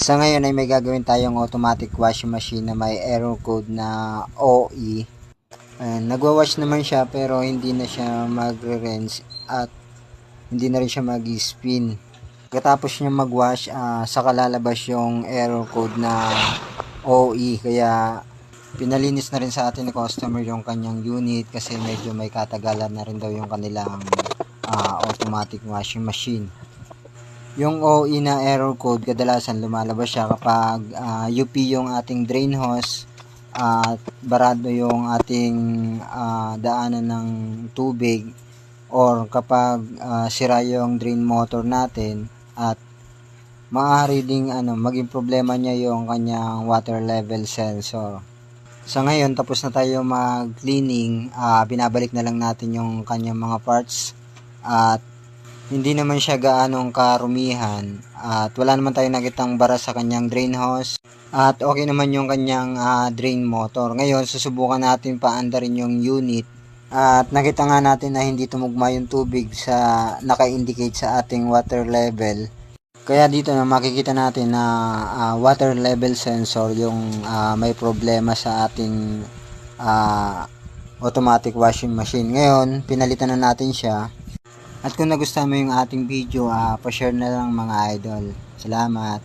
Sa ngayon ay may gagawin tayong automatic washing machine na may error code na OE. Nagwa-wash naman siya pero hindi na siya magre-rinse at hindi na rin siya mag-spin. Katapos niya mag-wash, saka lalabas yung error code na OE. Kaya pinalinis na rin sa atin ni customer yung kanyang unit kasi medyo may katagalan na rin daw yung kanilang automatic washing machine. Yung OE na error code, kadalasan lumalabas siya kapag UP yung ating drain hose at barado yung ating daanan ng tubig, or kapag sira yung drain motor natin, at maaari ding maging problema niya yung kanyang water level sensor. Sa ngayon, tapos na tayo mag-cleaning, binabalik na lang natin yung kanyang mga parts at hindi naman siya gaanong karumihan at wala naman tayong nakitang bara sa kanyang drain hose at okay naman yung kanyang drain motor. Ngayon, susubukan natin paandarin yung unit at nakita nga natin na hindi tumugma yung tubig sa naka-indicate sa ating water level. Kaya dito na makikita natin na water level sensor yung may problema sa ating automatic washing machine. Ngayon, pinalitan na natin siya. At kung nagustuhan mo yung ating video, pa-share na lang mga idol. Salamat!